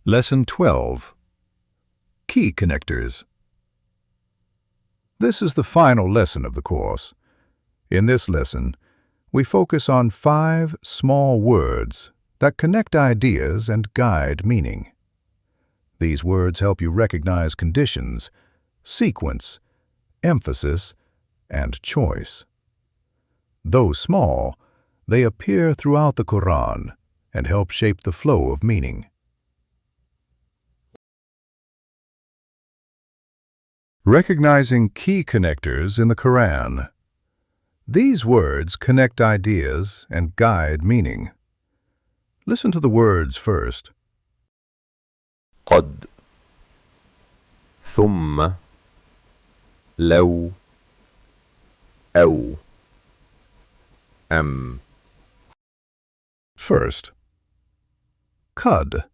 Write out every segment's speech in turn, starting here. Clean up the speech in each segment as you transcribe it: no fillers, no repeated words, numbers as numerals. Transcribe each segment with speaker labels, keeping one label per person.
Speaker 1: Lesson 12. Key connectors. This is the final lesson of the course. In this lesson, we focus on 5 small words that connect ideas and guide meaning. These words help you recognize conditions, sequence, emphasis, and choice. Though small, they appear throughout the Quran and help shape the flow of meaning. Recognizing key connectors in the Quran. These words connect ideas and guide meaning. Listen to the words first.
Speaker 2: قد ثم لو أو أم.
Speaker 1: First, qad.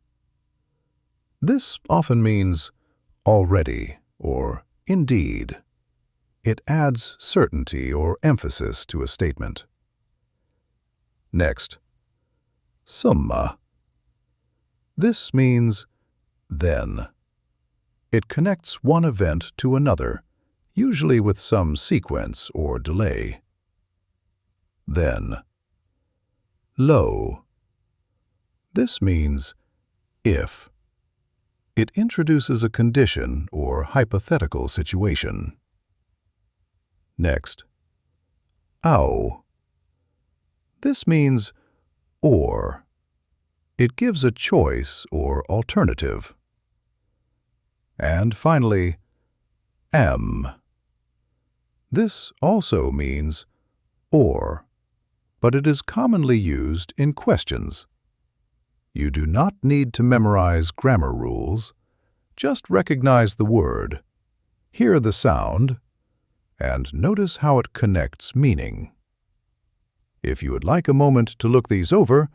Speaker 1: This often means already or indeed. It adds certainty or emphasis to a statement. Next, thumma. This means then. It connects one event to another, usually with some sequence or delay. Then, lo. This means if. It introduces a condition or hypothetical situation. Next, aw. This means or. It gives a choice or alternative. And finally, am. This also means or, but it is commonly used in questions. You do not need to memorize grammar rules. Just recognize the word, hear the sound, and notice how it connects meaning. If you would like a moment to look these over,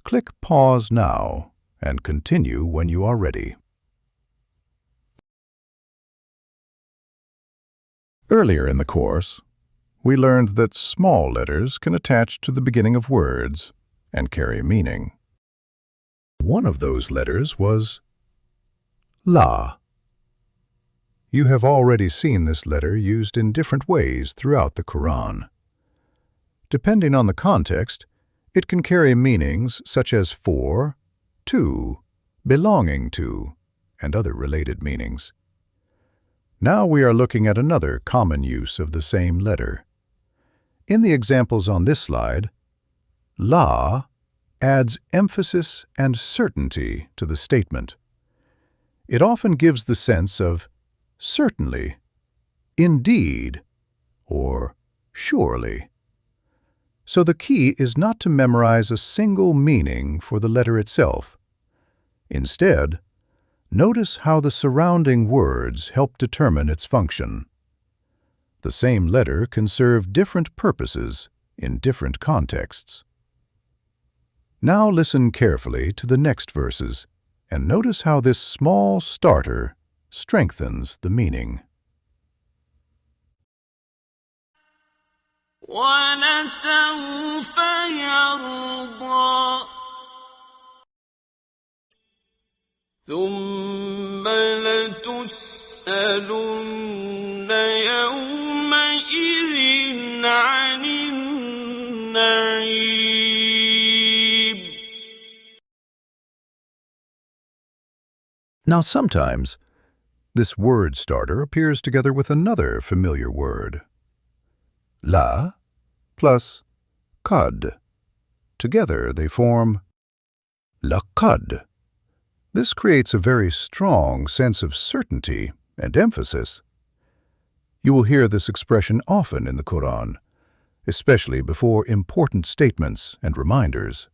Speaker 1: click pause now and continue when you are ready. Earlier in the course, we learned that small letters can attach to the beginning of words and carry meaning. One of those letters was la. You have already seen this letter used in different ways throughout the Quran. Depending on the context, it can carry meanings such as for, to, belonging to, and other related meanings. Now we are looking at another common use of the same letter. In the examples on this slide, la adds emphasis and certainty to the statement. It often gives the sense of certainly, indeed, or surely. So the key is not to memorize a single meaning for the letter itself. Instead, notice how the surrounding words help determine its function. The same letter can serve different purposes in different contexts. Now listen carefully to the next verses and notice how this small starter strengthens the meaning.
Speaker 3: وَلَسَوْفَ يَرْضَىٰ ثُمَّ لَتُسْأَلُنَّ يَوْمَئِذٍ عَنِ النَّعِيمِ.
Speaker 1: Now sometimes, this word starter appears together with another familiar word. La plus qad. Together they form laqad. This creates a very strong sense of certainty and emphasis. You will hear this expression often in the Quran, especially before important statements and reminders.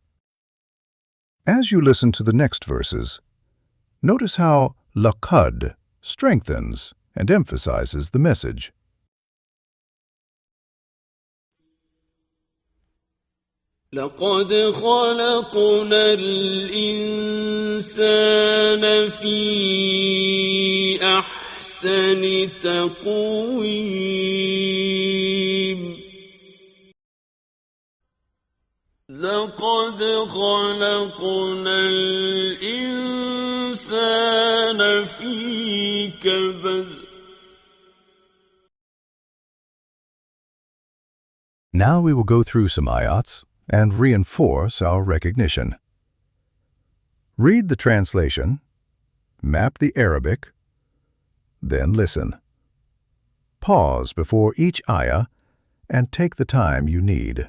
Speaker 1: As you listen to the next verses, notice how laqad strengthens and emphasizes the message.
Speaker 3: لَقَدْ خَلَقْنَا الْإِنسَانَ فِي أَحْسَنِ تَقْوِيمٍ. لَقَدْ خَلَقْنَا الْإِنسَانَ الإنسان في كبد.
Speaker 1: Now we will go through some ayats and reinforce our recognition. Read the translation, map the Arabic, then listen. Pause before each ayah and take the time you need.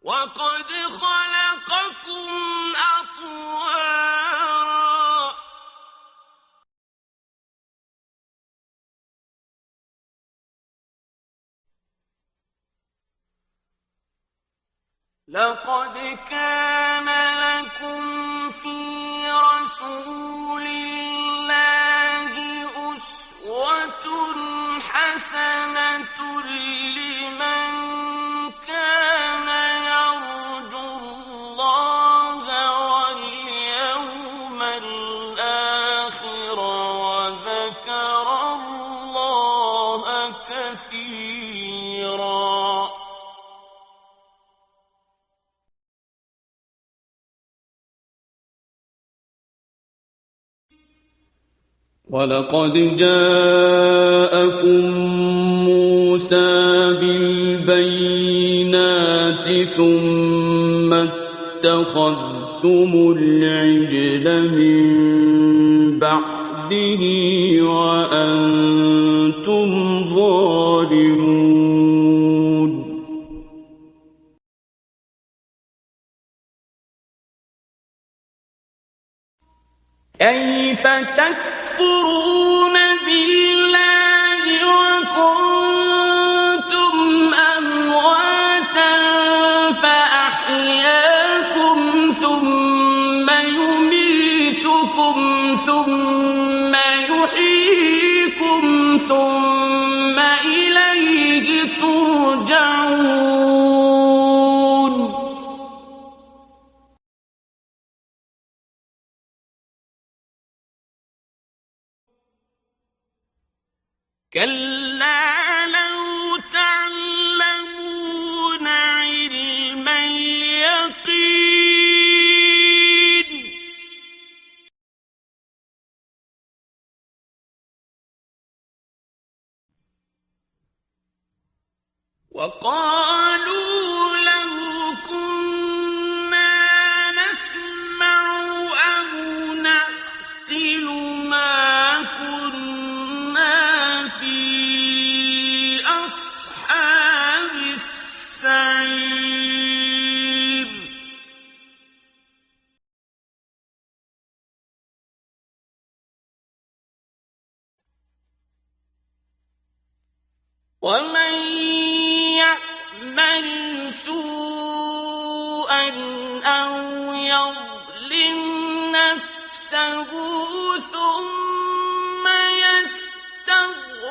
Speaker 3: وقد خلقكم أطوارا. لقد كان لكم في رسول الله أسوة حسنة لمن كان يرجو الله واليوم الآخر وذكر الله كثيرا. ولقد جاءكم موسى بالبينات ثم اتخذتم العجل من بعده وأنتم ظالمون. كيف تكفرون بالله وكنتم أمواتا فأحياكم ثم يميتكم ثم يحييكم ثم إليه ترجعون. كلا لو تعلمون علم اليقين وقالوا لو كنا نسمع أو نعقل ما كنا في أصحاب السعير. ومن يعمل سوءا أو يظلم نفسه ثم يستغفر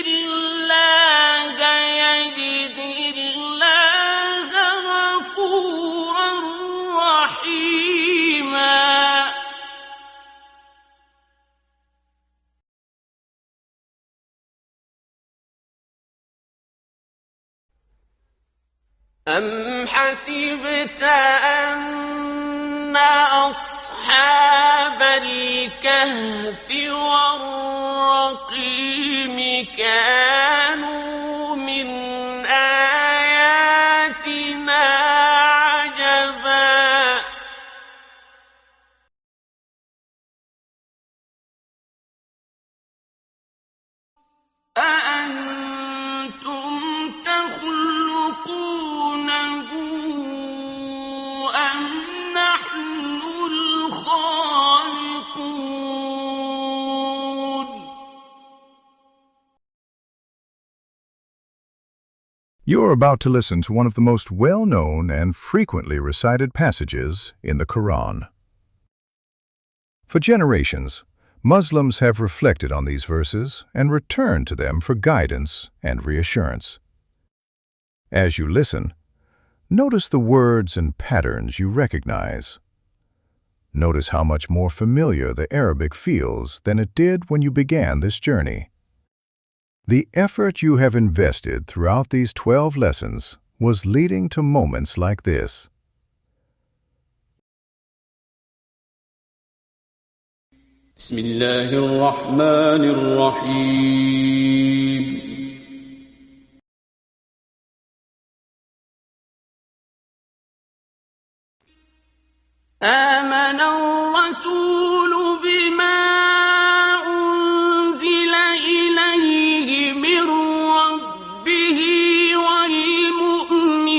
Speaker 3: الله يجد الله غفورا رحيما. أم حسبت أن أصحاب الكهف والرقيم كانوا من آياتنا عجبا. أأنتم تخلقونه أم نحن الخالقون.
Speaker 1: You're about to listen to one of the most well-known and frequently recited passages in the Quran. For generations, Muslims have reflected on these verses and returned to them for guidance and reassurance. As you listen, notice the words and patterns you recognize. Notice how much more familiar the Arabic feels than it did when you began this journey. The effort you have invested throughout these 12 lessons was leading to moments like this.
Speaker 3: بسم الله الرحمن الرحيم آمن الرسول بما أنزل إليه من ربه والمؤمنون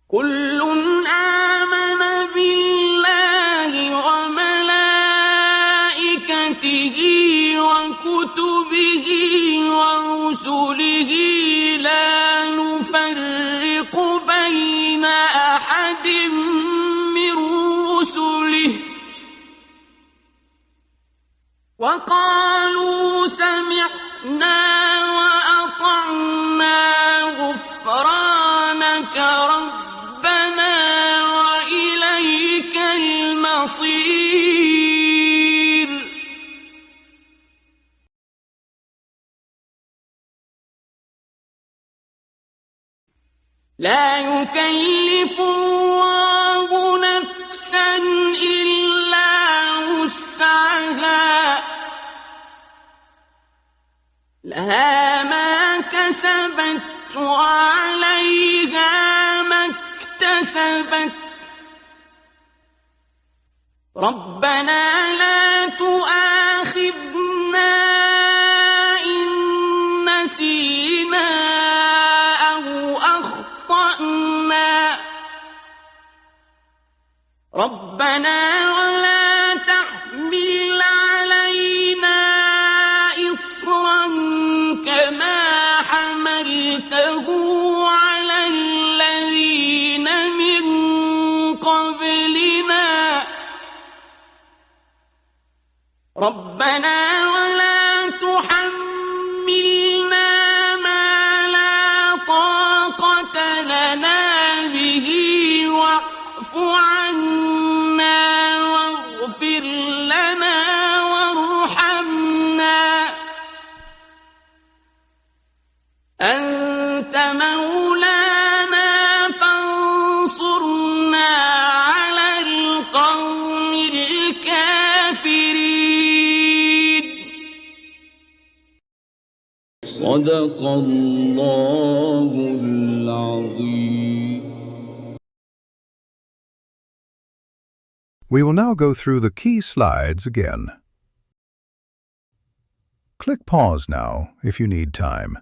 Speaker 3: كل آمن بالله وملائكته وكتبه ورسله لا نفرق بين أحد من رسله وقالوا سمعنا وأطعنا غفرانك ربنا وإليك المصير لا يكلف الله نفسا إلا وسعها لها ما كسبت وعليها ما اكتسبت ربنا لا تؤاخذنا إن نسينا أو أخطأنا ربنا ولا تحمل علينا إصرا كما حملته على الذين من قبلنا ربنا ولا تحملنا ما لا طاقة لنا به واعف عنا واغفر لنا وارحمنا أنت مولانا فانصرنا على القوم الكافرين صدق الله العظيم.
Speaker 1: We will now go through the key slides again. Click pause now if you need time.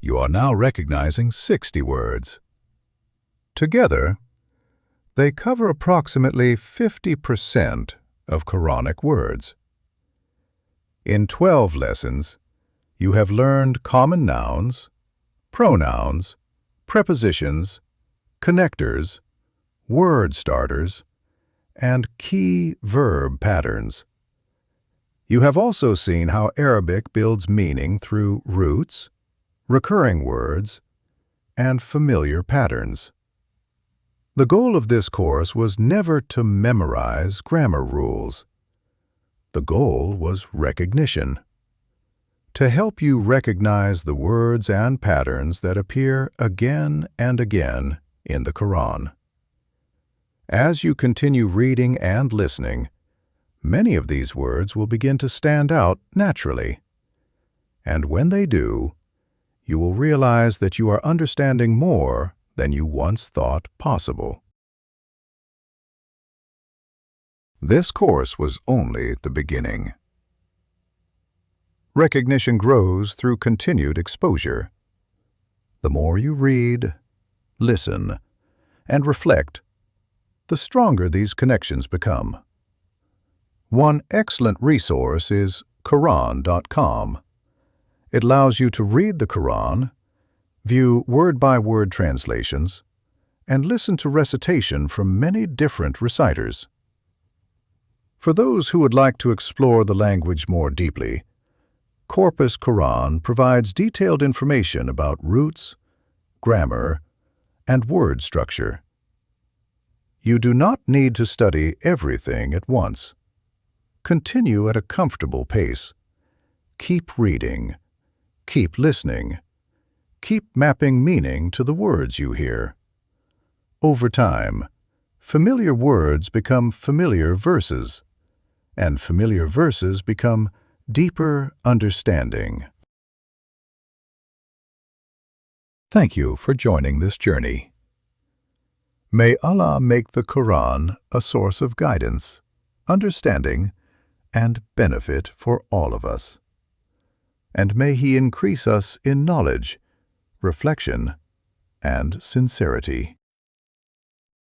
Speaker 1: You are now recognizing 60 words. Together, they cover approximately 50% of Quranic words. In 12 lessons, you have learned common nouns, pronouns, prepositions, connectors, word starters, and key verb patterns. You have also seen how Arabic builds meaning through roots, recurring words, and familiar patterns. The goal of this course was never to memorize grammar rules. The goal was recognition. To help you recognize the words and patterns that appear again and again in the Quran. As you continue reading and listening, many of these words will begin to stand out naturally. And when they do, you will realize that you are understanding more than you once thought possible. This course was only the beginning. Recognition grows through continued exposure. The more you read, listen, and reflect, the stronger these connections become. One excellent resource is Quran.com. It allows you to read the Quran, view word-by-word translations, and listen to recitation from many different reciters. For those who would like to explore the language more deeply, Corpus Quran provides detailed information about roots, grammar, and word structure. You do not need to study everything at once. Continue at a comfortable pace. Keep reading. Keep listening. Keep mapping meaning to the words you hear. Over time, familiar words become familiar verses, and familiar verses become deeper understanding. Thank you for joining this journey. May Allah make the Quran a source of guidance, understanding, and benefit for all of us. And may He increase us in knowledge, reflection, and sincerity.